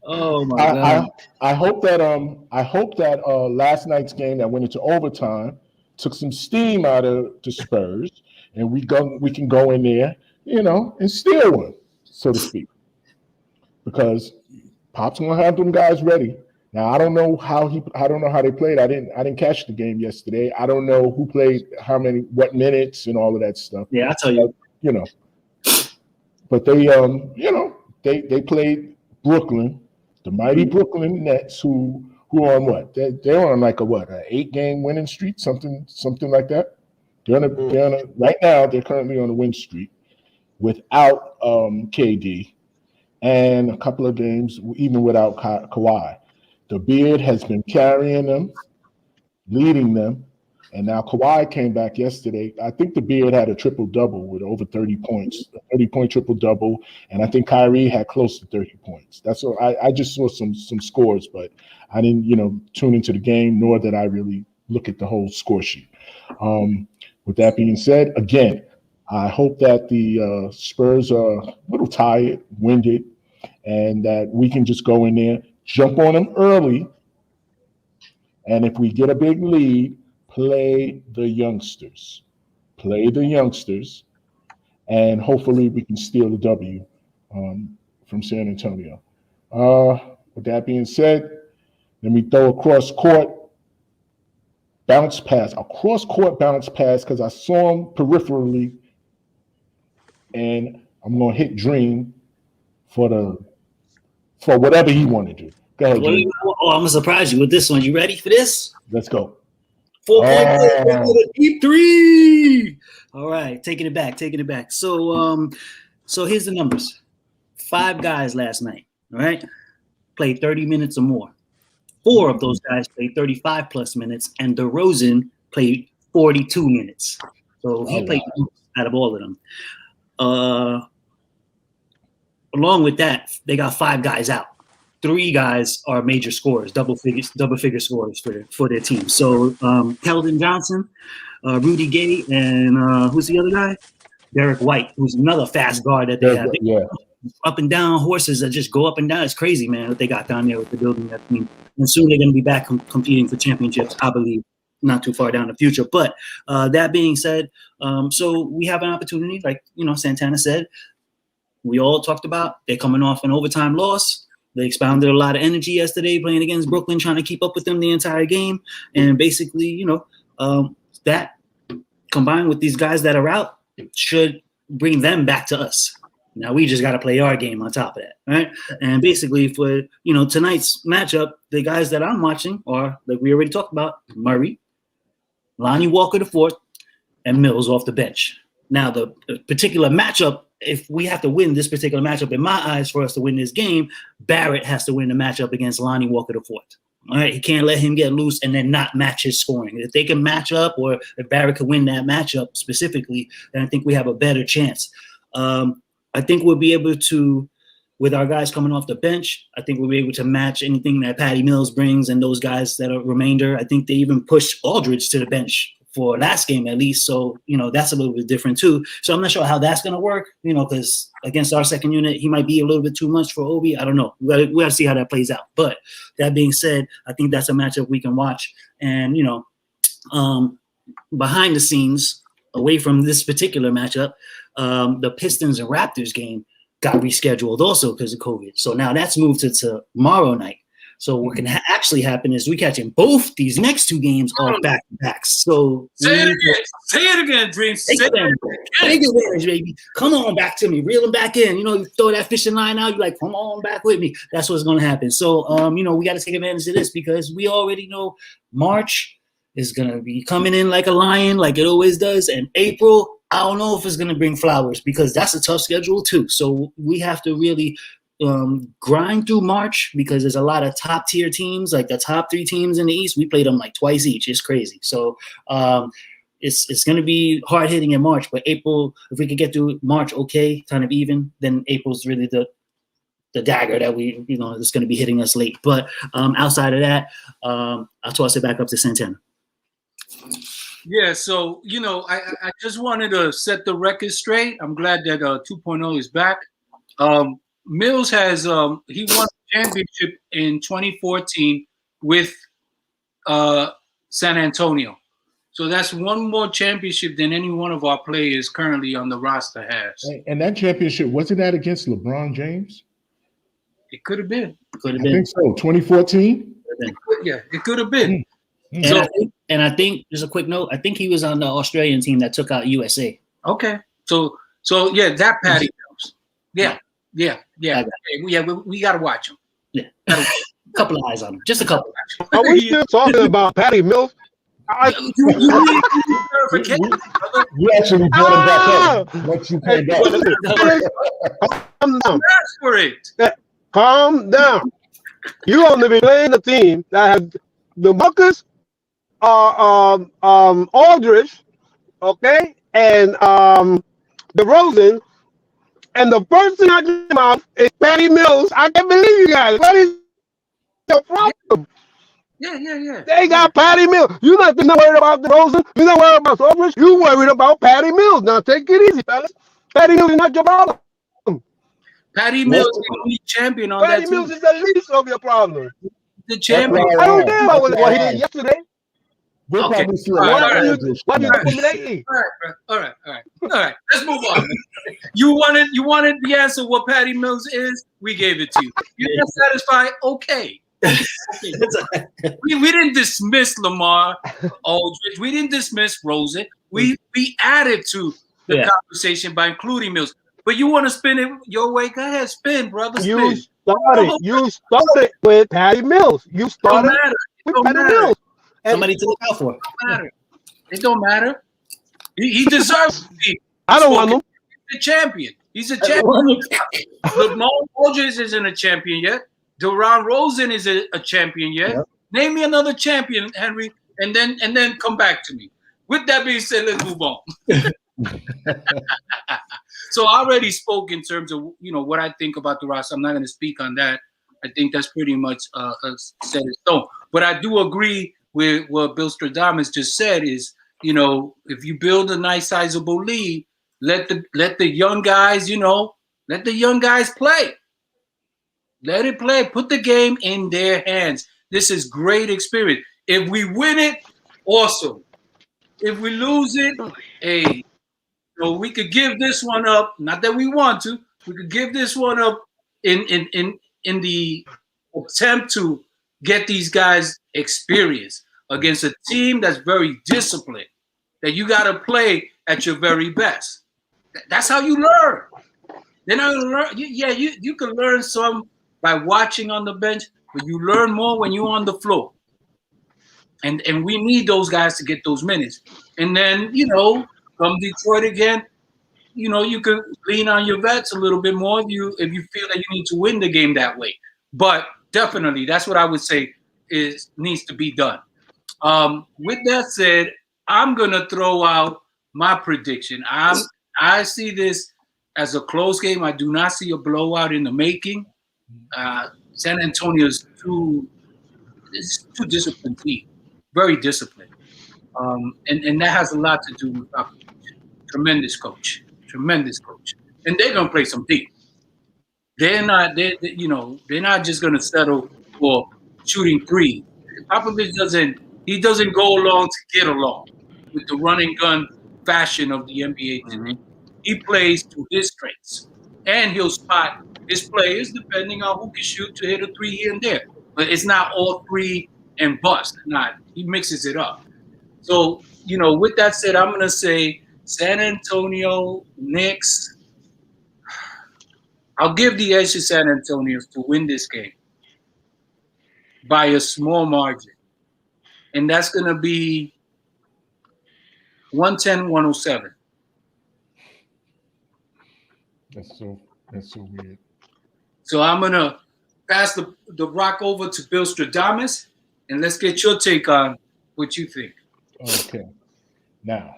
Oh my God! I hope that last night's game that went into overtime took some steam out of the Spurs, and we can go in there, and steal one, so to speak, because Pop's gonna have them guys ready. Now I don't know how they played. I didn't catch the game yesterday. I don't know who played what minutes and all of that stuff. Yeah, I'll tell you. But they played Brooklyn, the mighty Brooklyn Nets, who on what? They're on like a 8-game winning streak, something like that. Right now they're currently on a win streak without KD, and a couple of games even without Kawhi. The Beard has been carrying them, leading them, and now Kawhi came back yesterday. I think the Beard had a triple-double with over 30 points, a 30-point triple-double, and I think Kyrie had close to 30 points. That's all. I just saw some scores, but I didn't, tune into the game, nor did I really look at the whole score sheet. With that being said, again, I hope that the Spurs are a little tired, winded, and that we can just go in there, jump on them early, And if we get a big lead, play the youngsters. Play the youngsters. And hopefully we can steal the W from San Antonio. With that being said, let me throw a cross-court bounce pass, because I saw him peripherally, and I'm going to hit Dream for whatever he wanted to do. Go ahead, Dream. Oh, I'm going to surprise you with this one. You ready for this? Let's go. 4-point deep three. All right, taking it back. So here's the numbers. 5 guys last night, all right, played 30 minutes or more. 4 of those guys played 35 plus minutes, and DeRozan played 42 minutes. So he played out of all of them. Along with that, they got 5 guys out. 3 guys are major scorers, double figure scorers for their team. So Keldon Johnson, Rudy Gay, and who's the other guy? Derek White, who's another fast guard that they have. Up and down horses that just go up and down. It's crazy, man, what they got down there with the building. I mean, and soon they're going to be back competing for championships, I believe, not too far down the future. But that being said, so we have an opportunity, like, Santana said, we all talked about, they're coming off an overtime loss. They expounded a lot of energy yesterday playing against Brooklyn, trying to keep up with them the entire game. And basically, that combined with these guys that are out should bring them back to us. Now we just got to play our game on top of that, right? And basically for, tonight's matchup, the guys that I'm watching are, like we already talked about, Murray, Lonnie Walker IV, and Mills off the bench. Now the particular matchup, if we have to win this particular matchup, in my eyes, for us to win this game, Barrett has to win the matchup against Lonnie Walker IV. All right, he can't let him get loose and then not match his scoring. If they can match up, or if Barrett can win that matchup specifically, then I think we have a better chance. I think we'll be able to, with our guys coming off the bench, I think we'll be able to match anything that Patty Mills brings and those guys that are remainder. I think they even pushed Aldridge to the bench for last game at least. So, that's a little bit different too. So I'm not sure how that's going to work, because against our second unit, he might be a little bit too much for Obi. I don't know. We got to see how that plays out. But that being said, I think that's a matchup we can watch. And, behind the scenes, away from this particular matchup, the Pistons and Raptors game got rescheduled also because of COVID. So now that's moved to tomorrow night. So what can actually happen is we catching both these next 2 games off back-to-backs. So say it again, Dream. Take advantage, baby. Come on back to me. Reel them back in. You throw that fishing line out. You're like, come on back with me. That's what's going to happen. So, we got to take advantage of this because we already know March is going to be coming in like a lion, like it always does. And April, I don't know if it's going to bring flowers because that's a tough schedule too. So we have to really grind through March because there's a lot of top tier teams, like the top 3 teams in the East. We played them like twice each. It's crazy. So it's going to be hard hitting in March, but April, if we could get through March, okay, kind of even, then April's really the dagger that we, is going to be hitting us late. But outside of that, I'll toss it back up to Santana. Yeah, so, I just wanted to set the record straight. I'm glad that 2.0 is back. Mills has he won the championship in 2014 with San Antonio. So that's one more championship than any one of our players currently on the roster has. And that championship, wasn't that against LeBron James? It could have been. I think so. 2014? Yeah, it could have been. And I think, just a quick note, I think he was on the Australian team that took out USA. Okay. So yeah, that Patty Mills. Yeah. We got to watch him. Yeah. A couple of eyes on him. Just a couple. Are we still talking about Patty Mills? You actually brought him back up once you came back. Calm down. Ask for it. Calm down. You only be playing a team that has the Buckers, Aldridge, okay, and DeRozan, and the first thing I came out is Patty Mills. I can't believe you guys. What is the problem? Yeah. They got Patty Mills. You're not worried about DeRozan. You're not worried about Aldridge. You're worried about Patty Mills. Now take it easy, fellas. Patty Mills is not your problem. Patty Mills is the only champion on Patty that Mills team. is the least of your problem. the champion. I don't care about what he did yesterday. We'll Okay. probably see a All lot right, of What Aldridge have you tonight. done for me lately? All right. Let's move on. You wanted the answer what Patty Mills is. We gave it to you. You're not satisfied? Okay. We didn't dismiss Lamar Aldridge. We didn't dismiss Rosen. We added to the conversation by including Mills. But you want to spin it your way? Go ahead, spin, brother. Spin. You started with Patty Mills. You Don't started matter. It with don't Patty matter. Mills. Somebody to look out for. It don't matter. It don't matter. He deserves to be. I don't want him. He's a champion. He's a champion. Lamar Aldridge isn't a champion yet. DeRozan Rosen is a champion yet. Yep. Name me another champion, Henry, and then come back to me. With that being said, let's move on. So I already spoke in terms of what I think about the roster. I'm not going to speak on that. I think that's pretty much set in stone. But I do agree with what Bill Stradamus just said is, if you build a nice sizable lead, let the young guys, let the young guys play. Let it play. Put the game in their hands. This is great experience. If we win it, awesome. If we lose it, hey, we could give this one up. Not that we want to. We could give this one up in the attempt to get these guys experience against a team that's very disciplined, that you got to play at your very best. That's how you learn. Then I learn. You can learn some by watching on the bench, but you learn more when you're on the floor. And we need those guys to get those minutes. And then, come Detroit again, you can lean on your vets a little bit more if you feel that you need to win the game that way. But definitely, that's what I would say needs to be done. With that said, I'm gonna throw out my prediction. I see this as a close game. I do not see a blowout in the making. San Antonio is too disciplined team, very disciplined, and that has a lot to do with our tremendous coach, and they're gonna play some deep. They're not just gonna settle for shooting three. Popovich doesn't go along to get along with the run and gun fashion of the NBA today. He plays to his strengths, and he'll spot his players depending on who can shoot to hit a three here and there. But it's not all three and bust. He mixes it up. So, with that said, I'm gonna say San Antonio Knicks. I'll give the edge to San Antonio to win this game by a small margin. And that's going to be 110-107. That's so weird. So I'm going to pass the rock over to Bill Stradamus, and let's get your take on what you think. Okay. Now,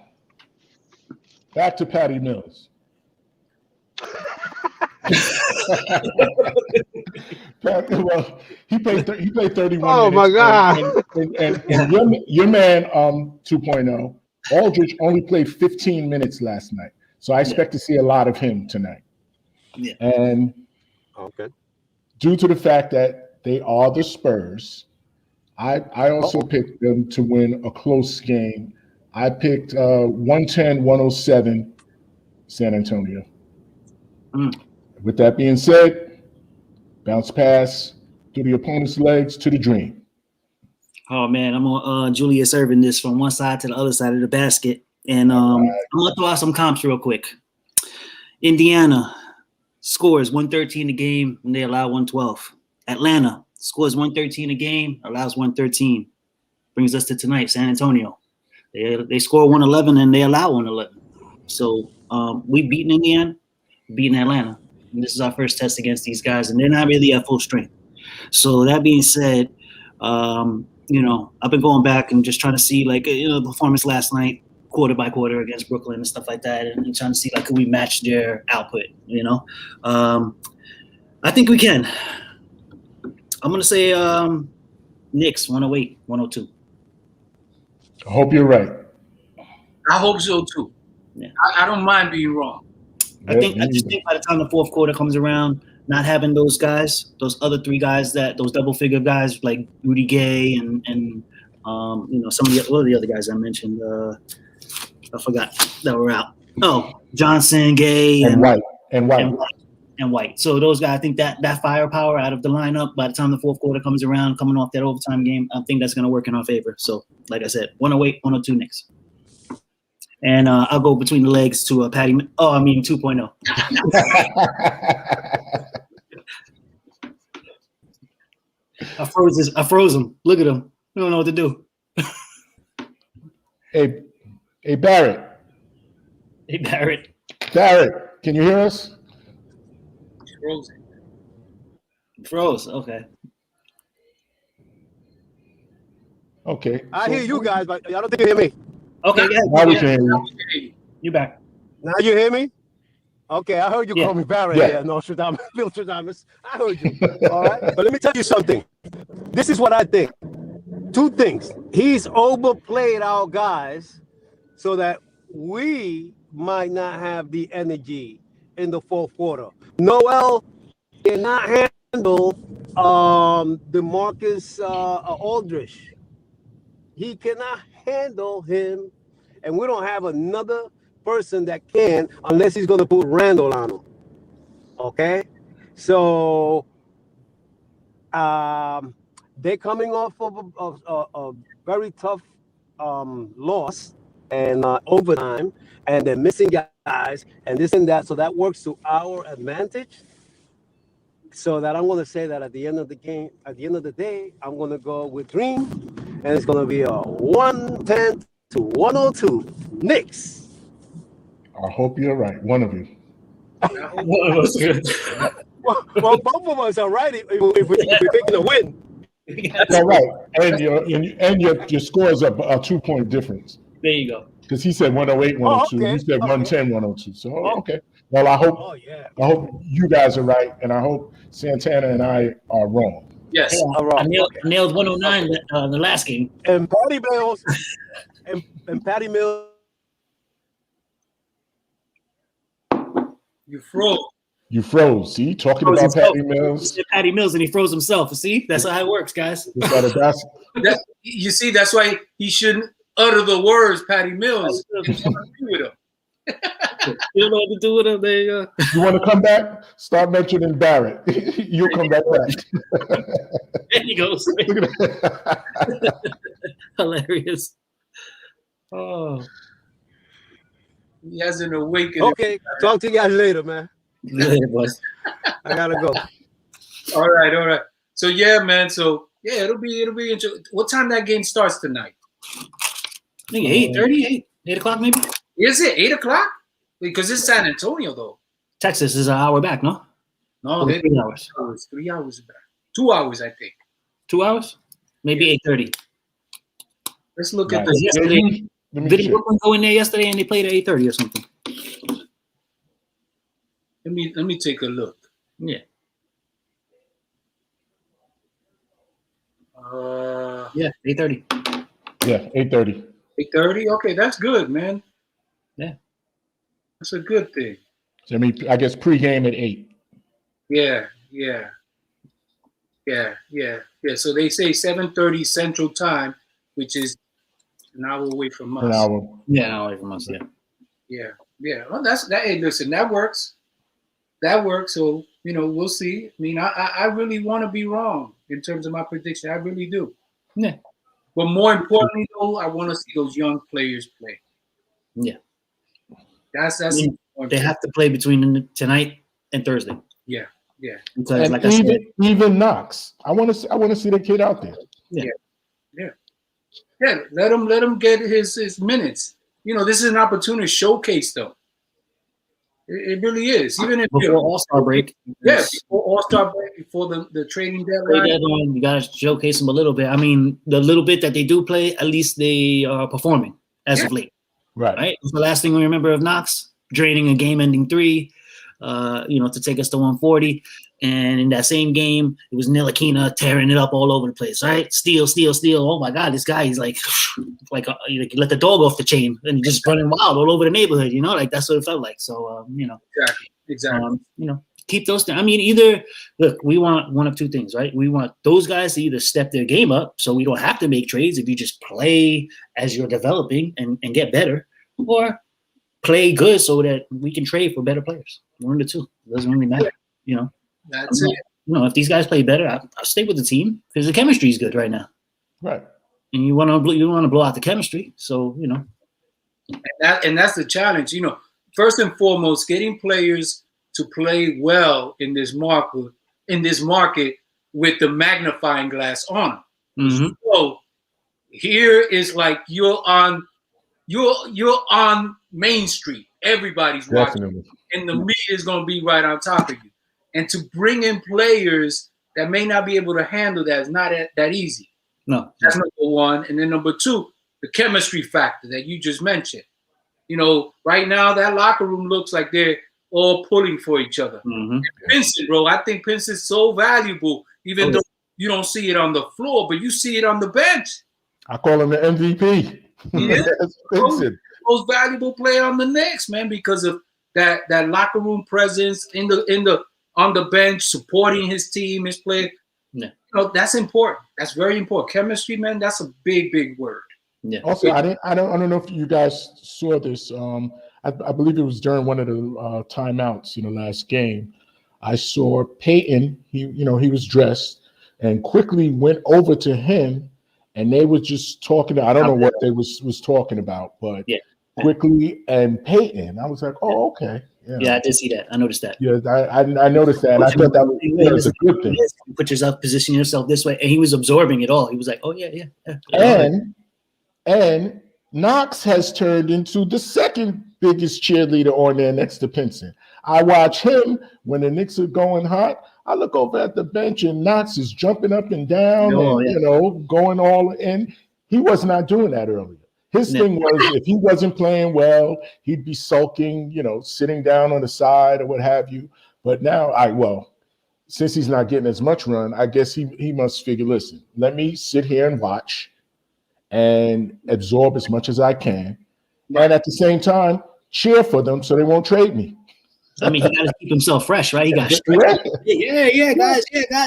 back to Patty Mills. Well, he played 31 Oh, minutes. my God. And your man, 2.0, Aldridge only played 15 minutes last night. So I expect to see a lot of him tonight. Yeah. And due to the fact that they are the Spurs, I also picked them to win a close game. I picked 110-107 San Antonio. With that being said, bounce pass through the opponent's legs to the dream. Oh man, I'm on Julius Erving this from one side to the other side of the basket, and I'm gonna throw out some comps real quick. Indiana scores 113 a game and they allow 112. Atlanta scores 113 a game, allows 113. Brings us to tonight, San Antonio. They score 111 and they allow 111. So we've beaten Indiana, beaten Atlanta. And this is our first test against these guys, and they're not really at full strength. So that being said, I've been going back and just trying to see the performance last night, quarter by quarter against Brooklyn and stuff like that, and trying to see could we match their output. I think we can. I'm gonna say Knicks 108, 102. I hope you're right. I hope so too. Yeah. I don't mind being wrong. I just think by the time the fourth quarter comes around, not having those guys, those other three guys, those double figure guys like Rudy Gay and some of the other guys I mentioned. I forgot that were out. Oh, Johnson, Gay, and White. So those guys, I think that firepower out of the lineup by the time the fourth quarter comes around, coming off that overtime game, I think that's going to work in our favor. So, like I said, 108, 102 Knicks. And I'll go between the legs to a Patty. 2.0. I froze him. Look at him. We don't know what to do. Hey, Barrett. Hey, Barrett. Barrett, can you hear us? Froze. Okay. Okay. I hear you guys, but y'all don't think you hear me. Okay, yeah. Now we can hear you. You back. Now you hear me? Okay, I heard you call me Barrett. Yeah. Nostradamus, Filtradamus. I heard you. All right, but let me tell you something. This is what I think. Two things. He's overplayed our guys so that we might not have the energy in the fourth quarter. Noel cannot handle DeMarcus Aldridge. He cannot handle him, and we don't have another person that can unless he's going to put Randall on him. Okay? So they're coming off of a very tough loss and overtime, and they're missing guys and this and that. So that works to our advantage. So that I'm going to say that at the end of the game, at the end of the day, I'm going to go with Dream, and it's going to be a 110 to 102 Knicks. I hope you're right. One of you. Well, both of us are right if we're picking a win. All right, and your scores are a 2-point difference. There you go. Because he said 108, 102. Okay. You said 110, 102. So okay. Well, I hope you guys are right, and I hope Santana and I are wrong. Yes. I nailed 109 the last game. And Patty Mills and Patty Mills. You froze. You froze. See, talking about Patty Mills. He said Patty Mills, and he froze himself. See, that's how it works, guys. You see, that's why he shouldn't utter the words Patty Mills. You don't know what to do with him. You don't know what to do with him. There you go. You want to come back? Start mentioning Barrett. You'll come back. There he goes. Hilarious. Oh. He hasn't awakened. Okay, talk to you guys later, man. Later, boys. I gotta go. All right. So yeah, man. So yeah, it'll be interesting. What time that game starts tonight? I think 8:30, 8 o'clock maybe. Is it 8 o'clock? Because it's San Antonio though. Texas is an hour back, no? No, 3 hours. 3 hours back. 2 hours, I think. 2 hours? Maybe 8:30. Let's look at Because this. yesterday, did Brooklyn go in there yesterday and they played at 8:30 or something? Let me take a look. Yeah. Yeah, 8:30. Yeah, 8:30. 8:30. Okay, that's good, man. Yeah, that's a good thing. So, I guess pregame at 8. Yeah. So they say 7:30 Central Time, which is an hour away from us. An hour. Yeah, an hour away from us. Yeah. Well, that's that. Hey, listen, that works. That works. So we'll see. I mean, I really want to be wrong in terms of my prediction. I really do. Yeah. But more importantly, though, I want to see those young players play. Yeah. That's they have to play between tonight and Thursday. Yeah. Because, and like I said, even Knox. I want to see the kid out there. Yeah. Let him get his minutes. This is an opportunity to showcase, though. It really is. Even if before All-Star break. Yeah, before All-Star break, before the trading deadline. You got to showcase them a little bit. I mean, the little bit that they do play, at least they are performing as of late. Right. It's the last thing we remember of Knox, draining a game-ending 3, to take us to 140. And in that same game, it was Ntilikina tearing it up all over the place, right? Steal. Oh, my God, this guy, he's like let the dog off the chain and just running wild all over the neighborhood, like that's what it felt like. So, Exactly. keep those things. I mean, either look, we want one of two things, right? We want those guys to either step their game up so we don't have to make trades if you just play as you're developing and get better, or play good so that we can trade for better players. One of the two. It doesn't really matter, you know. That's it. You know, if these guys play better, I'll stay with the team because the chemistry is good right now. Right. And you want to blow out the chemistry, so you know. And that's the challenge. You know, first and foremost, getting players to play well in this market with the magnifying glass on. Mm-hmm. So here is like you're on Main Street. Everybody's watching, Definitely. and the media is going to be right on top of you. And to bring in players that may not be able to handle that is not that easy. No, that's number one. And then number two, the chemistry factor that you just mentioned. You know, right now that locker room looks like they're all pulling for each other. Mm-hmm. Vincent, bro, I think Vincent's so valuable, even though you don't see it on the floor, but you see it on the bench. I call him the MVP. Yeah, Vincent. Most valuable player on the Knicks, man, because of that locker room presence on the bench, supporting his team, his player. Yeah. You know, that's important. That's very important. Chemistry, man, that's a big word. Yeah. Also, I don't know if you guys saw this. I believe it was during one of the timeouts in the last game. I saw Peyton. He was dressed and quickly went over to him, and they were just talking. I don't know what they was talking about, but quickly and Peyton. I was like, oh, okay. Yeah, I did see that. I noticed that. Yeah, I noticed that. I thought that was a good thing. Put yourself, position yourself this way, and he was absorbing it all. He was like, "Oh yeah." And Knox has turned into the second biggest cheerleader on there next to Pinson. I watch him when the Knicks are going hot. I look over at the bench and Knox is jumping up and down going all in. He was not doing that earlier. His thing was if he wasn't playing well, he'd be sulking, sitting down on the side or what have you. But now, since he's not getting as much run, I guess he must figure, listen, let me sit here and watch and absorb as much as I can. And at the same time, cheer for them so they won't trade me. I mean, he got to keep himself fresh, right? He got guys.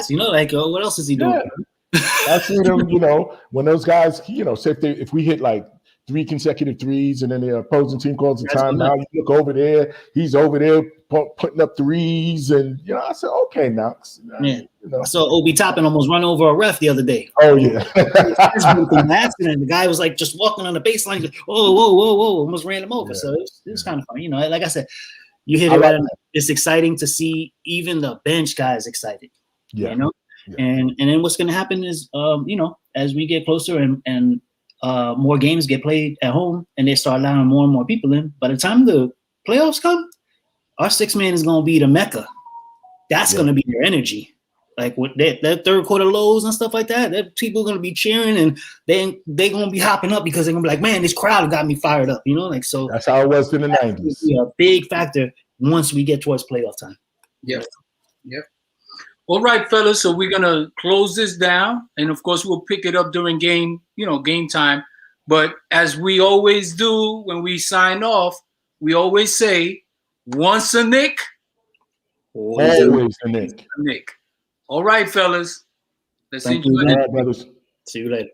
What else is he doing? I see them, when those guys, say if we hit like 3 consecutive threes and then the opposing team calls a timeout, you look over there, he's over there putting up threes, and I said, okay, Knox. I saw Obi Toppin almost run over a ref the other day. Oh yeah. The guy was like just walking on the baseline, like, whoa, almost ran him over. So it was kind of funny, like I said, you hit it right. It's exciting to see even the bench guys excited. Yeah. And then what's going to happen is, as we get closer and more games get played at home and they start allowing more and more people in, by the time the playoffs come, our 6-man is going to be the Mecca. That's going to be their energy. Like with that third quarter lows and stuff like that people are going to be cheering and they're going to be hopping up because they're going to be like, man, this crowd got me fired up, so that's how it was in the 90s. A big factor once we get towards playoff time. Yep. All right, fellas. So we're gonna close this down, and of course we'll pick it up during game time. But as we always do when we sign off, we always say, once a Knick, always a Knick. All right, fellas. Let's enjoy it. See you later.